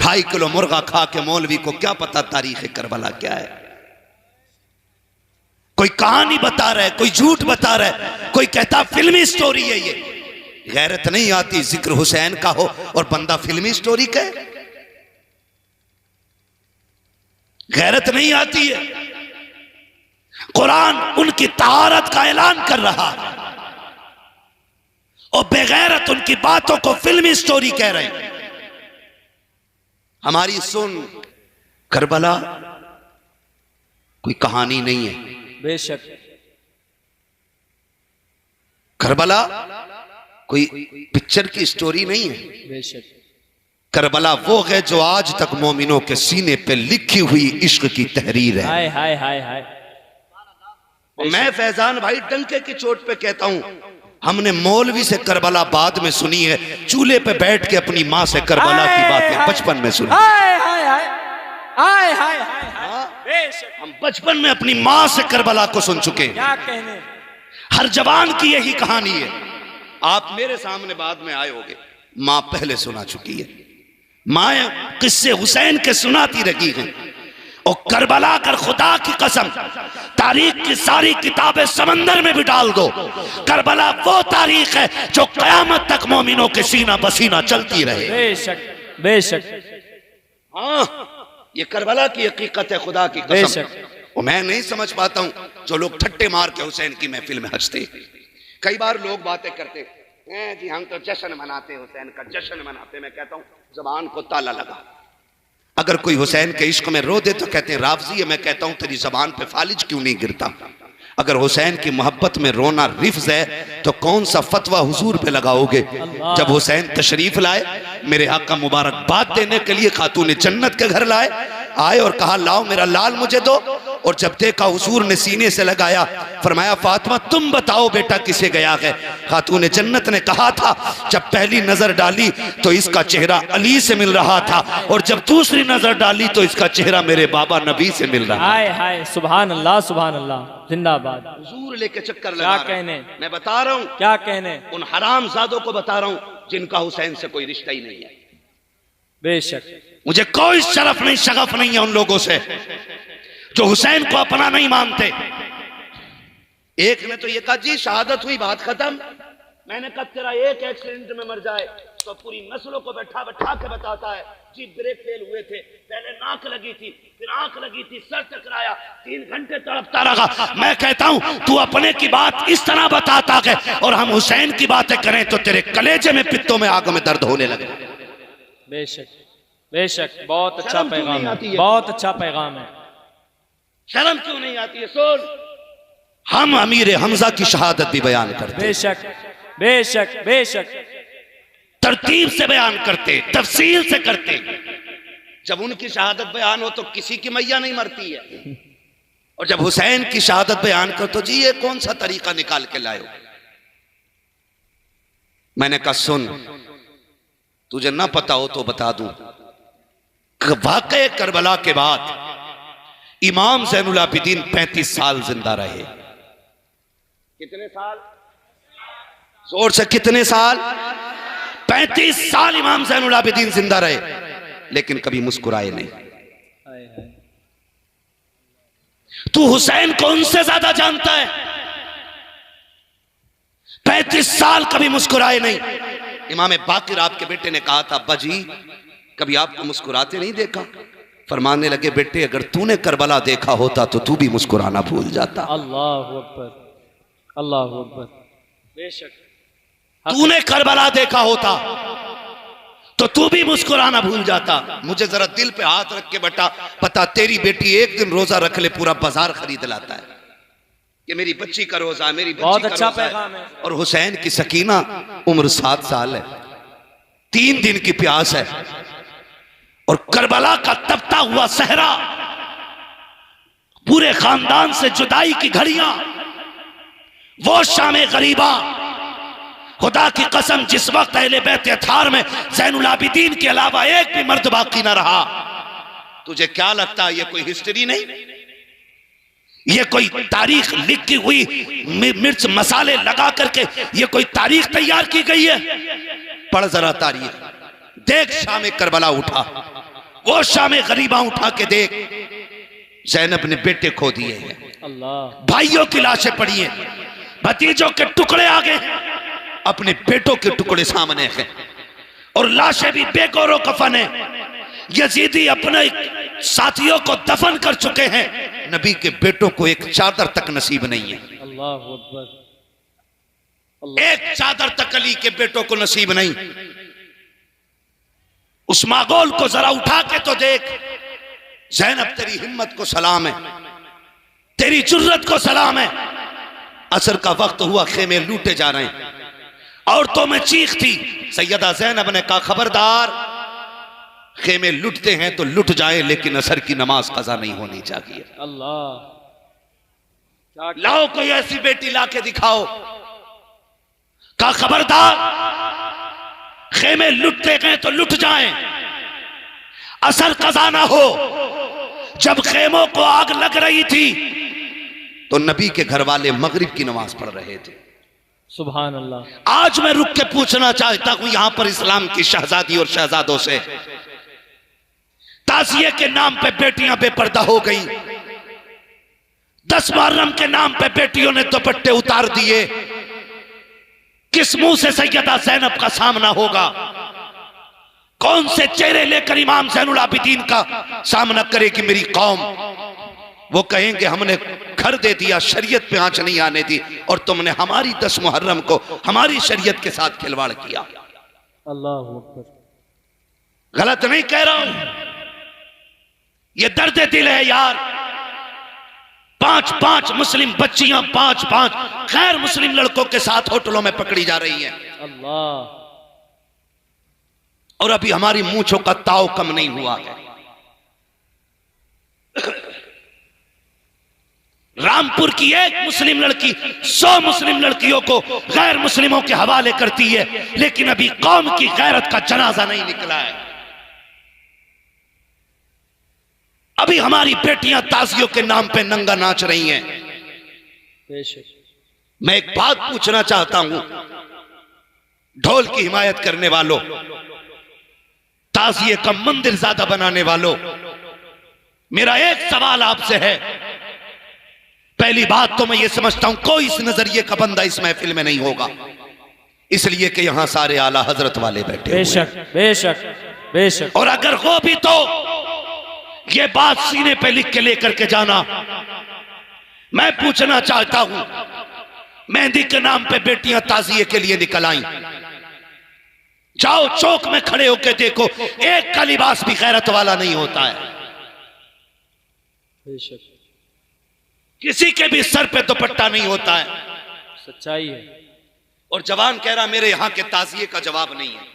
2.5 kilo मुर्गा खा के मौलवी को क्या पता तारीख करबला क्या है। कोई कहानी बता रहा है, कोई झूठ बता रहा है, कोई कहता फिल्मी स्टोरी है। ये गैरत नहीं आती जिक्र हुसैन का हो और बंदा फिल्मी स्टोरी कहे। गैरत नहीं आती है। कुरान उनकी तहारत का ऐलान कर रहा है और बेगैरत उनकी बातों को फिल्मी स्टोरी कह रहे हैं। हमारी सुन, करबला कोई कहानी नहीं है। बेशक करबला कोई पिक्चर की स्टोरी नहीं है। बेशक करबला वो है जो आज तक मोमिनों के सीने पे लिखी हुई इश्क की तहरीर है। हाय हाय हाय हाय। मैं फैजान भाई डंके की चोट पे कहता हूं, हमने मौलवी से करबला बाद में सुनी है, चूल्हे पे बैठ के अपनी माँ से करबला की बातें बचपन में सुनी। हाय हाय हाय हाय हाय हाय। बेशक हम बचपन में अपनी माँ से करबला को सुन चुके हैं। क्या कहने। हर जवान की यही कहानी है। आप मेरे सामने बाद में आए होगे, माँ पहले सुना चुकी है। माँ किस्से हुसैन के सुनाती रही हैं। और करबला कर खुदा की कसम तारीख की सारी किताबें समंदर में भी डाल दो, करबला वो तारीख है जो कयामत तक मोमिनों के सीना बसीना चलती रहे। बेशक बेशक। हाँ, ये करबला की हकीकत है, खुदा की कसम। और मैं नहीं समझ पाता हूं जो लोग ठट्टे मार के हुसैन की महफिल में हंसते। कई बार लोग बातें करते हैं जी हम तो जश्न मनाते, हुसैन का जश्न मनाते। मैं कहता हूं जबान को ताला लगा। अगर कोई हुसैन के इश्क में रो दे तो कहते हैं राफजी है। मैं कहता हूं तेरी जबान पे फालिज क्यों नहीं गिरता। अगर हुसैन की मोहब्बत में रोना रिफ्ज है तो कौन सा फतवा हुजूर पे लगाओगे। जब हुसैन तशरीफ लाए, मेरे आका मुबारकबाद देने के लिए खातून जन्नत के घर आए और कहा लाओ मेरा लाल मुझे दो। और जब देखा हुजूर ने सीने से लगाया, फरमाया फातिमा तुम बताओ बेटा किसे गया है। खातून जन्नत ने कहा था जब पहली नजर डाली तो इसका चेहरा अली से मिल रहा था और जब दूसरी नजर डाली तो इसका चेहरा मेरे बाबा नबी से मिल रहा। हाय हाय सुभान अल्लाह सुभान अल्लाह जिंदाबाद। हुजूर लेके चक्कर लगा। क्या कहने। मैं बता रहा हूं, क्या कहने। उन हरामजादों को बता रहा हूं जिनका हुसैन से कोई रिश्ता ही नहीं है। बेशक मुझे कोई शरफ नहीं शगफ नहीं है उन लोगों से जो हुसैन को अपना नहीं मानते। एक ने तो ये कहा जी शहादत हुई बात खत्म। मैंने कहा तेरा एक एक्सीडेंट में मर जाए तो पूरी नस्लों को बैठा बैठा के बताता है जी ब्रेक फेल हुए थे, पहले नाक लगी थी, फिर आंख लगी थी, सर टकराया, 3 घंटे तड़पता रहा। मैं कहता हूं तू अपने की बात इस तरह बताता है और हम हुसैन की बातें करें तो तेरे कलेजे में पित्तों में आग में दर्द होने लगे। बेशक बेशक। बहुत अच्छा पैगाम है, बहुत अच्छा पैगाम है। शर्म क्यों नहीं आती है। सुन, हम अमीर हमजा की शहादत भी बयान करते, बेशक बेशक बेशक। तरतीब से बयान करते, तफसील से करते। जब उनकी शहादत बयान हो तो किसी की मैया नहीं मरती है। और जब हुसैन की शहादत बयान कर तो जी ये कौन सा तरीका निकाल के लाए हो। मैंने कहा सुन, तुझे ना पता हो तो बता दूं, वाक़े करबला के बाद इमाम ज़ैनुल आबिदीन 35 साल जिंदा रहे। कितने साल? जोर से कितने साल? 35 साल इमाम ज़ैनुल आबिदीन जिंदा रहे, लेकिन कभी मुस्कुराए नहीं। तू हुसैन को उनसे ज्यादा जानता है। 35 साल कभी मुस्कुराए नहीं। इमाम बाकिर आपके बेटे ने कहा था अब्बा जी कभी आपको मुस्कुराते नहीं देखा। फरमाने लगे बेटे अगर तूने करबला देखा होता तो तू भी मुस्कुराना भूल जाता। अल्लाहु अकबर अल्लाहु अकबर। बेशक तूने करबला देखा होता तो तू भी मुस्कुराना भूल जाता। मुझे जरा दिल पे हाथ रख के बता, पता तेरी बेटी एक दिन रोजा रख ले पूरा बाजार खरीद लाता है कि मेरी बच्ची का रोजा, मेरी बच्ची बहुत का अच्छा रोजा पैगाम है। और हुसैन की सकीना उम्र 7 साल है, 3 दिन की प्यास है। और करबला का तपता हुआ सहरा, पूरे खानदान से जुदाई की घड़ियां, वो शामे गरीबा, खुदा की कसम जिस वक्त अहले बैत अतार में ज़ैनुल आबिदीन के अलावा एक भी मर्द बाकी ना रहा। तुझे क्या लगता है ये कोई हिस्ट्री नहीं, ये कोई तारीख लिखी हुई मिर्च मसाले लगा करके ये कोई तारीख तैयार की गई है? पढ़ जरा तारीख, देख शाम करबला उठा, वो शाम गरीबा उठा के देख, ज़ैनब ने बेटे खो दिए हैं, अल्लाह, भाइयों की लाशें पड़ी हैं, भतीजों के टुकड़े आ गए, अपने बेटों के टुकड़े सामने हैं और लाशें भी बेगौरो कफन है। यजीदी अपने साथियों को दफन कर चुके हैं, नबी के बेटों को एक चादर तक नसीब नहीं है। अल्लाह अकबर, एक चादर तक अली के बेटों को नसीब नहीं। उस मागोल को जरा उठा के तो देख। ज़ैनब तेरी हिम्मत को सलाम है, तेरी जुर्रत को सलाम है। असर का वक्त हुआ, खेमे लूटे जा रहे हैं, औरतों में चीख थी। सैयदा ज़ैनब ने कहा खबरदार, खेमे लुटते हैं तो लुट जाए, लेकिन असर की नमाज कज़ा नहीं होनी चाहिए। अल्लाह, लाओ कोई ऐसी बेटी लाके दिखाओ। कहा खबरदार, खेमे लुटते गए तो लुट जाएं, असर कज़ा ना हो। जब खेमों को आग लग रही थी तो नबी के घर वाले मगरिब की नमाज पढ़ रहे थे। सुभान अल्लाह। आज मैं रुक के पूछना चाहता हूं यहां पर इस्लाम की शहजादी और शहजादों से, ताज़िये के नाम पे बेटियां बेपर्दा हो गई, 10 मुहर्रम के नाम पे बेटियों ने दुपट्टे उतार दिए। किस मुंह से सैयदा ज़ैनब का सामना होगा? कौन से चेहरे लेकर इमाम ज़ैनुल आबिदीन का सामना करेगी मेरी कौम? वो कहेंगे हमने घर दे दिया, शरीयत पे आंच नहीं आने दी, और तुमने हमारी 10 मुहर्रम को हमारी शरीयत के साथ खिलवाड़ किया। अल्लाह अकबर। गलत नहीं कह रहा हूं, ये दर्द दिल है यार। 5-5 मुस्लिम बच्चियां 5-5 गैर मुस्लिम लड़कों के साथ होटलों में पकड़ी जा रही हैं। अल्लाह, और अभी हमारी मूंछों का ताव कम नहीं हुआ है। रामपुर की एक मुस्लिम लड़की 100 मुस्लिम लड़कियों को गैर मुस्लिमों के हवाले करती है, लेकिन अभी कौम की गैरत का जनाजा नहीं निकला है। अभी हमारी बेटियां ताजियों के नाम पे नंगा नाच रही हैं। मैं एक बात पूछना चाहता हूं, ढोल की हिमायत करने वालों, ताजिए का मंदिर ज्यादा बनाने वालों, मेरा एक सवाल आपसे है। पहली बात तो मैं ये समझता हूं कोई इस नजरिए का बंदा इस महफिल में नहीं होगा, इसलिए कि यहां सारे आला हजरत वाले बैठे। बेशक बेशक बेशक। और अगर हो भी तो ये बात सीने पे लिख के लेकर के जाना। मैं पूछना चाहता हूं, मेहंदी के नाम पे बेटियां ताजिए के लिए निकल आई, जाओ चौक में खड़े होकर देखो, एक का लिबास भी गैरत वाला नहीं होता है। बेशक। किसी के भी सर पे दुपट्टा नहीं होता है। सच्चाई है। और जवान कह रहा मेरे यहां के ताजिए का जवाब नहीं है।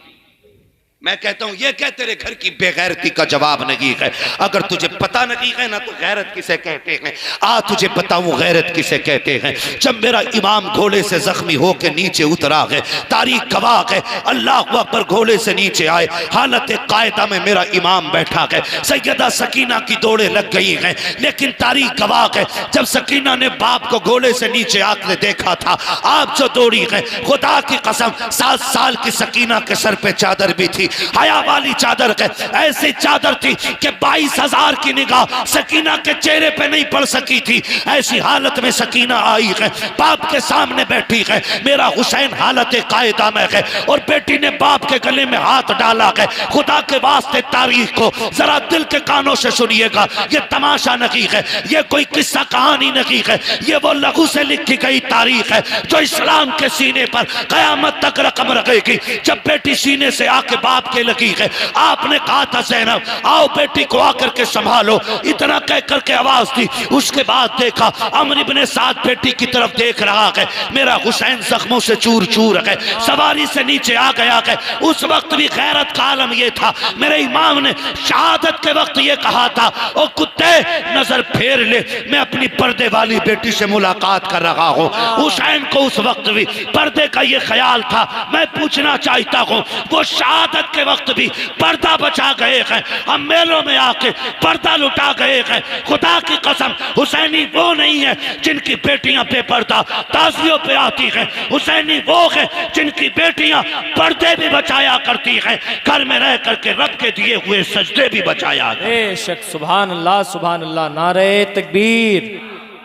मैं कहता हूं ये क्या तेरे घर की बेगैरती का जवाब नहीं है? अगर तुझे पता नहीं है ना तो गैरत किसे कहते हैं, आ तुझे बताऊं गैरत किसे कहते हैं। जब मेरा इमाम घोड़े से जख्मी होकर नीचे उतरा है, तारीख गवाह है, अल्लाह अकबर घोड़े से नीचे आए, हालत कायदा में मेरा इमाम बैठा है, सैयदा सकीना की दौड़े लग गई हैं, लेकिन तारीख गवाह है जब सकीना ने बाप को घोड़े से नीचे आकर देखा था, आप जो दौड़ी है, खुदा की कसम 7 साल की सकीना के सर पे चादर भी थी, हया वाली चादर है, ऐसी चादर थी कि 22,000 की निगाह सकीना के चेहरे पे नहीं पड़ सकी थी। ऐसी हालत में सकीना आई है, बाप के सामने बैठी है, मेरा हुसैन हालत कायदा में है, और बेटी ने बाप के गले में हाथ डाला है। खुदा के वास्ते तारीख को जरा दिल के कानों से सुनिएगा, ये तमाशा नहीं है, ये कोई किस्सा कहानी नहीं है, ये वो लघु से लिखी गई तारीख है जो इस्लाम के सीने पर कयामत तक रकम रखेगी। जब बेटी सीने से आके बाप के लगी है, आपने कहा था ज़ैनब आओ बेटी को आकर के संभालो, इतना कह करके आवाज दी। उसके बाद देखा अमर इब्ने साद बेटी की तरफ देख रहा है, मेरा हुसैन जख्मों से चूर चूर है, सवारी से नीचे आ गया है। उस वक्त भी गैरत का आलम यह था, मेरे इमाम ने शहादत के वक्त यह कहा था, ओ कुत्ते नजर फेर ले, मैं अपनी पर्दे वाली बेटी से मुलाकात कर रहा हूं। हुसैन को उस वक्त भी पर्दे का यह ख्याल था। मैं पूछना चाहता हूं वो शहादत के वक्त भी पर्दा बचा गए हैं, हम मेलों में आके पर्दा लुटा गए हैं। खुदा की कसम हुसैनी वो नहीं है जिनकी बेटियां बेपर्दा ताजियों पे आती हैं, हुसैनी वो है जिनकी बेटियां पर्दे भी बचाया करती हैं, घर में रह करके रब के दिए हुए सजदे भी बचाया। बेशक, सुभान अल्लाह, सुभान अल्लाह। नारे तकबीर,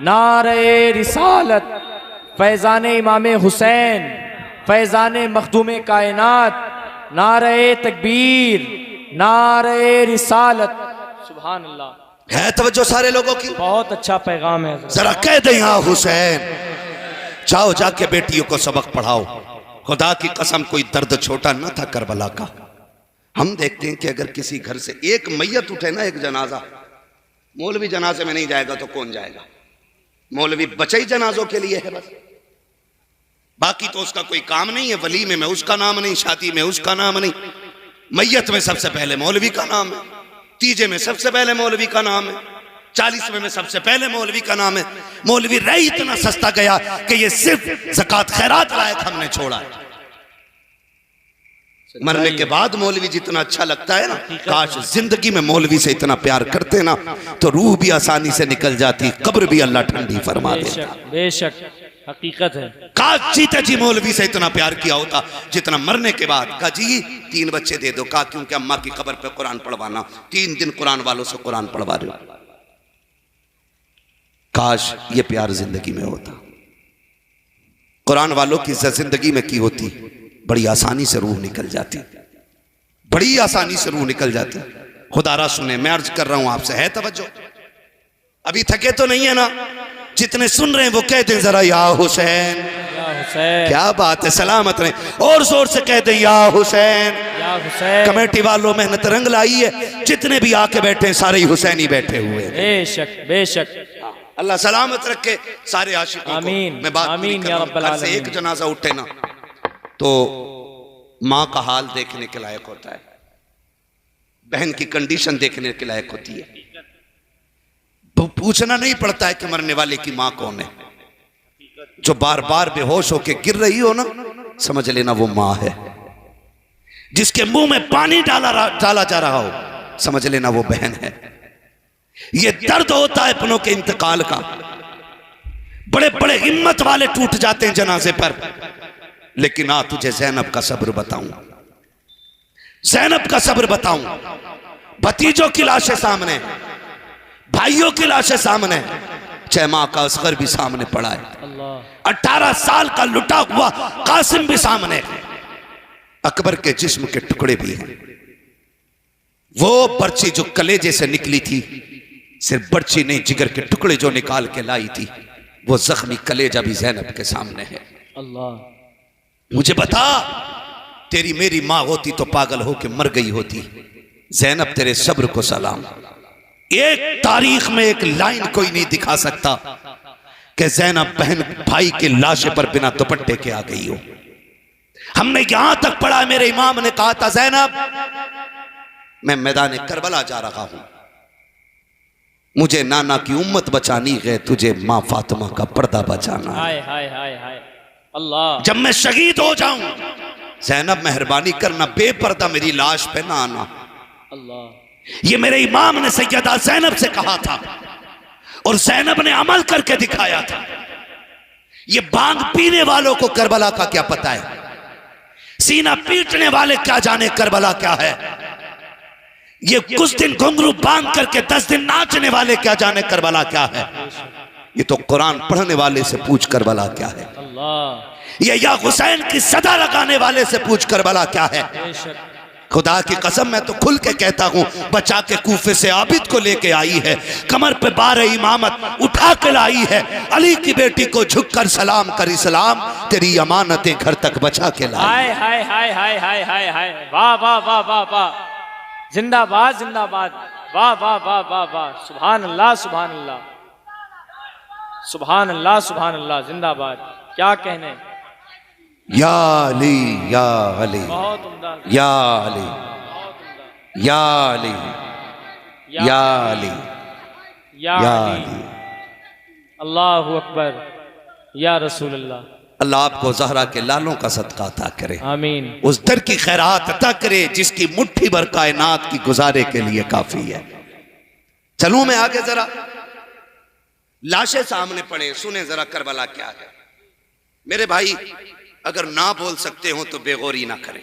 नारे रिसालत, फैजान इमाम हुसैन, फैजान मखदूम कायनात, नारे तकबीर, नारे रिसालत, सुभान अल्लाह। है तवज्जो सारे लोगों की? बहुत अच्छा पैगाम है। जरा कह दे यहाँ हुसैन, जाओ जाके बेटियों को सबक पढ़ाओ। खुदा की कसम कोई दर्द छोटा न था करबला का। हम देखते हैं कि अगर किसी घर से एक मैयत उठे ना, एक जनाजा, मौलवी जनाजे में नहीं जाएगा तो कौन जाएगा? मौलवी बचई जनाजों के लिए है बस, बाकी तो उसका कोई काम नहीं है। वलीमे में उसका नाम नहीं, शादी में उसका नाम नहीं, मैयत में सबसे पहले मौलवी का नाम है, तीजे में सबसे पहले मौलवी का नाम है, 40वें में सबसे पहले मौलवी का नाम है। मौलवी रह इतना सस्ता गया कि ये सिर्फ ज़कात खैरात लायक हमने छोड़ा है। मरने के बाद मौलवी जितना अच्छा लगता है ना, काश जिंदगी में मौलवी से इतना प्यार करते ना तो रूह भी आसानी से निकल जाती, कब्र भी अल्लाह ठंडी फरमा देता। बेशक, हकीकत है। काश जीते जी मौलवी से इतना प्यार किया होता जितना मरने के बाद। कहा जी 3 बच्चे दे दो, कहा क्योंकि अम्मा की कब्र पे कुरान पढ़वाना, 3 दिन कुरान वालों से कुरान पढ़वा रहे हो। काश ये प्यार जिंदगी में होता। कुरान वालों की जिंदगी में की होती, बड़ी आसानी से रूह निकल जाती, बड़ी आसानी से रूह निकल जाती। खुदारा सुने, मैं अर्ज कर रहा हूं आपसे, है तवज्जो? अभी थके तो नहीं है ना? जितने सुन रहे हैं वो कह दें जरा या हुसैन। क्या बात है, सलामत रहे। और जोर से कह दें या हुसैन, या हुसैन। कमेटी वालों मेहनत रंग लाई है, जितने भी आके बैठे हैं सारे ही हुसैनी बैठे हुए। बेशक, बेशक। अल्लाह सलामत रखे सारे आशिकों को। मैं बात आमीन या रब्बल आलमीन। से एक जनाजा उठे ना तो माँ का हाल देखने के लायक होता है, बहन की कंडीशन देखने के लायक होती है। पूछना नहीं पड़ता है कि मरने वाले की माँ कौन है। जो बार बार बेहोश होके गिर रही हो ना, समझ लेना वो माँ है। जिसके मुंह में पानी डाला जा रहा हो, समझ लेना वो बहन है। ये दर्द होता है अपनों के इंतकाल का। बड़े बड़े हिम्मत वाले टूट जाते हैं जनाजे पर। लेकिन आ तुझे ज़ैनब का सब्र बताऊं, ज़ैनब का सब्र बताऊं। भतीजों की लाशें सामने, भाइयों की लाशें सामने, 6 माह का असगर भी सामने पड़ा है, 18 साल का लुटा हुआ कासिम भी सामने है, अकबर के जिस्म के टुकड़े भी हैं। वो बर्ची जो कलेजे से निकली थी, सिर्फ बर्ची नहीं, जिगर के टुकड़े जो निकाल के लाई थी, वो जख्मी कलेजा भी ज़ैनब के सामने है। अल्लाह, मुझे बता, तेरी मेरी माँ होती तो पागल होके मर गई होती। ज़ैनब तेरे सब्र को सलाम। एक तारीख में एक लाइन कोई नहीं दिखा सकता कि ज़ैनब बहन भाई के लाशे पर बिना दुपट्टे के आ गई हो। हमने यहां तक पढ़ा, मेरे इमाम ने कहा था, ज़ैनब मैं मैदान करबला जा रहा हूं, मुझे नाना की उम्मत बचानी है, तुझे माँ फातिमा का पर्दा बचाना है। हाय हाय हाय हाय अल्लाह। जब मैं शहीद हो जाऊं, ज़ैनब मेहरबानी करना बेपर्दा मेरी लाश पे ना आना। अल्लाह, ये मेरे इमाम ने सैयदा ज़ैनब से कहा था और ज़ैनब ने अमल करके दिखाया था। ये भांग पीने वालों को करबला का क्या पता है, सीना पीटने वाले क्या जाने करबला क्या है। ये कुछ दिन घुंघरू बांध करके 10 दिन नाचने वाले क्या जाने करबला क्या है। ये तो कुरान पढ़ने वाले से पूछ करबला क्या है। अल्लाह, ये या हुसैन की सदा लगाने वाले से पूछ करबला क्या है। खुदा की कसम मैं तो खुल के कहता हूं, बचा के कूफे से आबिद को लेके आई है, कमर पे 12 इमामत उठा के लाई है, अली की बेटी को झुककर सलाम कर इस्लाम, तेरी अमानतें घर तक बचा के लाई। हाय हाय हाय हाय हाय हाय हाय, वाह वाह वाह वाह वाह, जिंदाबाद जिंदाबाद, वाह वाह वाह वाह वाह, सुभान अल्लाह सुभान अल्लाह, सुभान अल्लाह सुभान अल्लाह, जिंदाबाद। क्या कहने, या अली या अली, बहुत उम्दा, या अली या अली या अली या अली, अल्लाहु अकबर, या रसूल अल्लाह। अल्लाह आपको ज़हरा के लालों का सदका अता करे, आमीन। उस दर की खैरात अता करे जिसकी मुट्ठी भर कायनात की गुजारे के लिए काफी है। चलूं मैं आगे, जरा लाशें सामने पड़े, सुने जरा करबला क्या है। मेरे भाई, अगर ना बोल सकते हो तो बेगौरी ना करें।